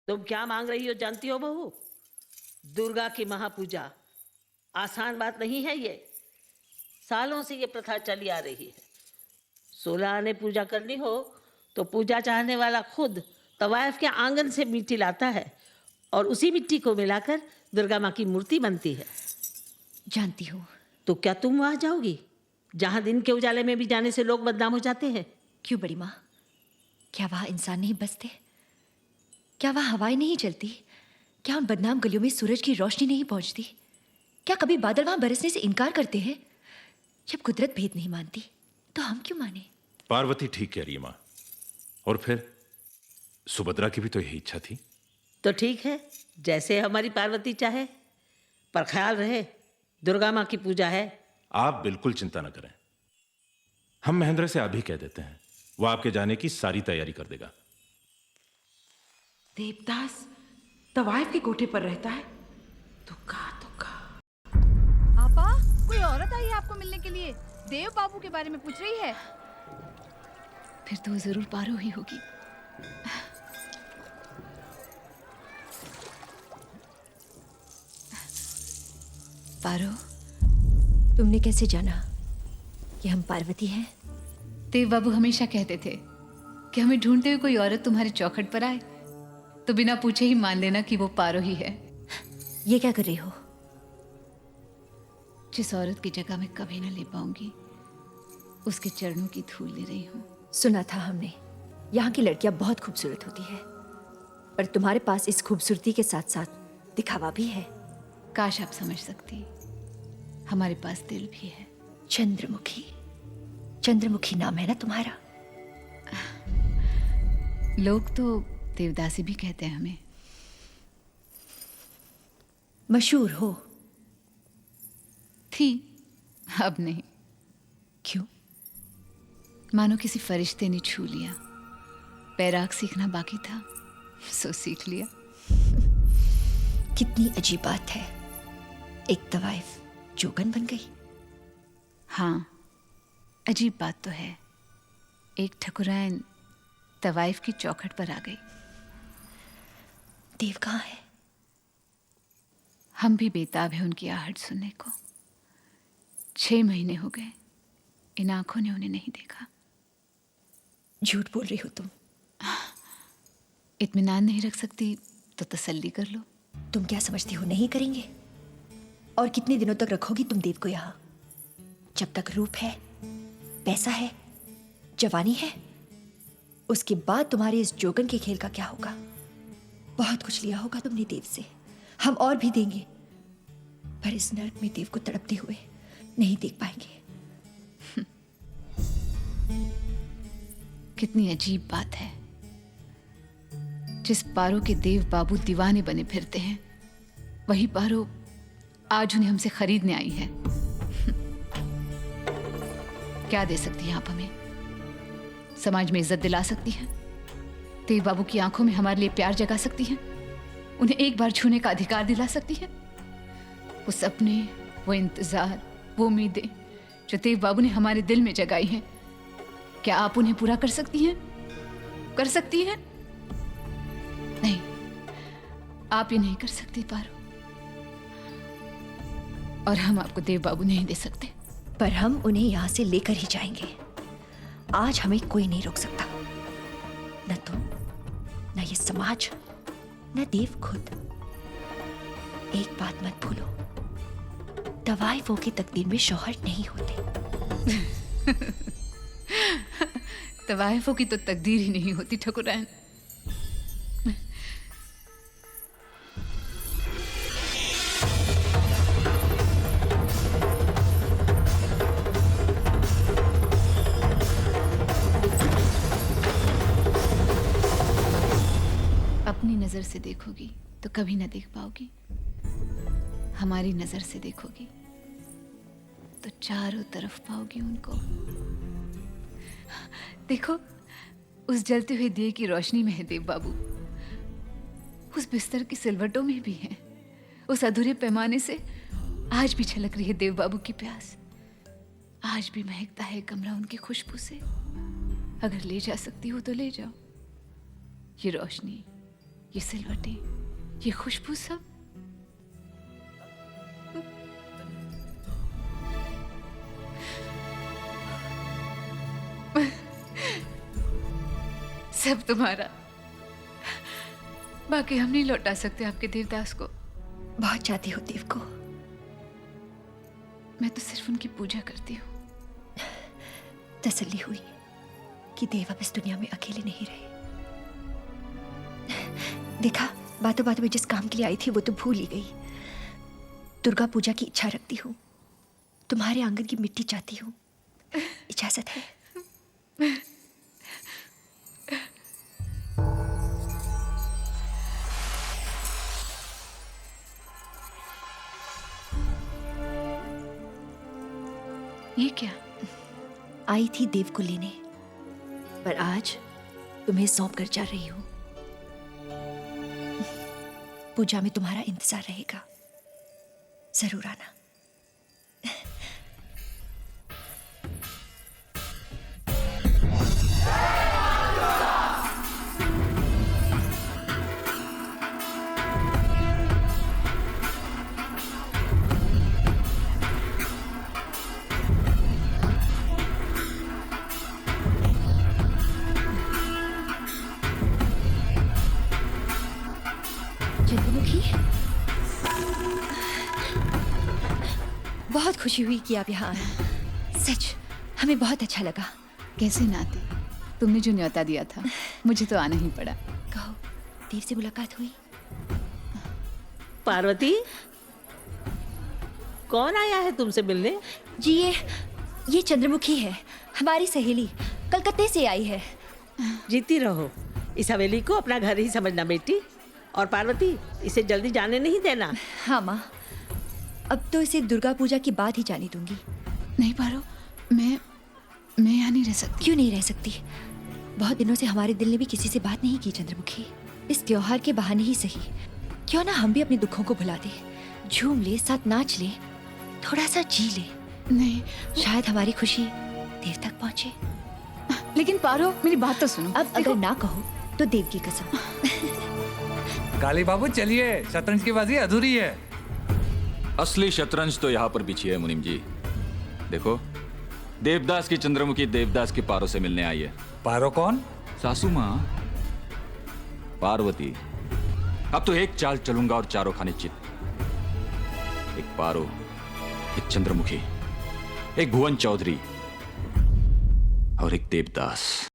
तुम क्या मांग रही हो जानती हो बहू? दुर्गा की महापूजा आसान बात नहीं है ये। सालों से ये प्रथा चली आ रही है। 16 आने पूजा करनी हो तो पूजा चाहने वाला खुद तवायफ के आंगन से मिट्टी लाता है और उसी मिट्टी को मिलाकर दुर्गा माँ की मूर्ति बनती है। जानती हूँ। तो क्या तुम वहां जाओगी जहां दिन के उजाले में भी जाने से लोग बदनाम हो जाते हैं? क्यों बड़ी माँ, क्या वहाँ इंसान नहीं बसते? क्या वहाँ हवाएं नहीं चलती? क्या उन बदनाम गलियों में सूरज की रोशनी नहीं पहुंचती? क्या कभी बादल वहां बरसने से इनकार करते हैं? जब कुदरत भेद नहीं मानती तो हम क्यों माने? पार्वती ठीक कह रही है माँ। और फिर सुभद्रा की भी तो यही इच्छा थी। तो ठीक है, जैसे हमारी पार्वती चाहे, पर ख्याल रहे दुर्गा माँ की पूजा है। आप बिल्कुल चिंता न करें, हम महेंद्र से अभी कह देते हैं, वो आपके जाने की सारी तैयारी कर देगा। देवदास तवायफ के कोठे पर रहता है? तुक्का तुक्का। आपा, कोई औरत आई है आपको मिलने के लिए। देव बाबू के बारे में पूछ रही है। फिर तो जरूर पारो ही होगी। पारो, तुमने कैसे जाना कि हम पार्वती हैं? देव बाबू हमेशा कहते थे कि हमें ढूंढते हुए कोई औरत तुम्हारे चौखट पर आए तो बिना पूछे ही मान लेना कि वो पारो ही है। ये क्या कर रही हो? जिस औरत की जगह मैं कभी न ले पाऊंगी उसके चरणों की धूल ले रही हूँ। सुना था हमने, यहाँ की लड़कियां बहुत खूबसूरत होती है, पर तुम्हारे पास इस खूबसूरती के साथ साथ दिखावा भी है। काश आप समझ सकती, हमारे पास दिल भी है। चंद्रमुखी, चंद्रमुखी नाम है ना तुम्हारा? लोग तो देवदासी भी कहते हैं हमें। मशहूर हो? थी, अब नहीं। क्यों? मानो किसी फरिश्ते ने छू लिया। पैराग सीखना बाकी था, सो सीख लिया। कितनी अजीब बात है, एक तवाइफ जोगन बन गई। हाँ, अजीब बात तो है। एक ठकुराइन तवाइफ की चौखट पर आ गई। देव कहाँ है? हम भी बेताब हैं उनकी आहट सुनने को। 6 महीने हो गए, इन आंखों ने उन्हें नहीं देखा। झूठ बोल रही हो तुम। इत्मीनान नहीं रख सकती तो तसल्ली कर लो। तुम क्या समझती हो नहीं करेंगे? और कितने दिनों तक रखोगी तुम देव को यहाँ? जब तक रूप है, पैसा है, जवानी है, उसके बाद तुम्हारे इस जोगन के खेल का क्या होगा? बहुत कुछ लिया होगा तुमने देव से, हम और भी देंगे, पर इस नर्क में देव को तड़पते हुए नहीं देख पाएंगे। कितनी अजीब बात है, जिस पारो के देव बाबू दीवाने बने फिरते हैं, वही पारो आज उन्हें हमसे खरीदने आई है। क्या दे सकती है आप हमें? समाज में इज्जत दिला सकती है, देव बाबू की आंखों में हमारे लिए प्यार जगा सकती है, उन्हें एक बार छूने का अधिकार दिला सकती है। वो सपने, वो इंतजार, वो उम्मीदें जो देव बाबू ने हमारे दिल में जगाई हैं, क्या आप उन्हें पूरा कर सकती हैं? कर सकती हैं? नहीं, आप ये नहीं कर सकती पारो, और हम आपको देव बाबू नहीं दे सकते। पर हम उन्हें यहां से लेकर ही जाएंगे। आज हमें कोई नहीं रोक सकता, न तुम, न ये समाज, न देव खुद। एक बात मत भूलो, तवाइफों की तकदीर में शौहर नहीं होते। तवाइफों की तो तकदीर ही नहीं होती ठकुराइन। अपनी नजर से देखोगी तो कभी ना देख पाओगी, हमारी नजर से देखोगी तो चारों तरफ पाओगी उनको। देखो, उस जलते हुए दिए की रोशनी में है देव बाबू, उस बिस्तर की सिलवटों में भी है, उस अधूरे पैमाने से आज भी छलक रही है देव बाबू की प्यास, आज भी महकता है कमरा उनकी खुशबू से। अगर ले जा सकती हो तो ले जाओ। ये रोशनी, ये सिलवटें, ये खुशबू सब सब तुम्हारा। बाकी हम नहीं लौटा सकते आपके देवदास को। बहुत चाहती हो देव को। मैं तो सिर्फ उनकी पूजा करती हूँ। तसल्ली हुई कि देव अब इस दुनिया में अकेले नहीं रहे। देखा, बातों बातों में जिस काम के लिए आई थी वो तो भूल ही गई। दुर्गा पूजा की इच्छा रखती हूँ, तुम्हारे आंगन की मिट्टी चाहती हूँ। इजाजत है? ये क्या? आई थी देव को लेने, पर आज तुम्हें सौंप कर जा रही हूं। पूजा में तुम्हारा इंतजार रहेगा, जरूर आना। चंद्रमुखी, बहुत खुशी हुई कि आप यहाँ आए। सच, हमें बहुत अच्छा लगा। कैसे ना आती? तुमने जो न्योता दिया था, मुझे तो आना ही पड़ा। कहो, देव से मुलाकात हुई? पार्वती, कौन आया है तुमसे मिलने? जी ये चंद्रमुखी है, हमारी सहेली, कलकत्ते से आई है। जीती रहो। इस हवेली को अपना घर ही समझना बेटी। और पार्वती, इसे जल्दी जाने नहीं देना। हाँ माँ, अब तो इसे दुर्गा पूजा की बाद ही जाने दूंगी। नहीं पारो, मैं यहाँ नहीं रह सकती। क्यों नहीं रह सकती? बहुत दिनों से हमारे दिल ने भी किसी से बात नहीं की चंद्रमुखी। इस त्योहार के बहाने ही सही, क्यों ना हम भी अपने दुखों को भुला दे, झूम ले, साथ नाच ले, थोड़ा सा जी ले। नहीं, शायद हमारी खुशी देर तक पहुंचे। लेकिन पारो, मेरी बात तो सुनो। अब अगर ना कहो तो देव की कसम। काली बाबू चलिए, शतरंज की बाजी अधूरी है। असली शतरंज तो यहाँ पर बिछी है मुनीम जी। देखो, देवदास की चंद्रमुखी देवदास की पारो से मिलने आई है। पारो कौन? सासू माँ पार्वती। अब तो एक चाल चलूंगा और चारों खाने चित। एक पारो, एक चंद्रमुखी, एक भुवन चौधरी और एक देवदास।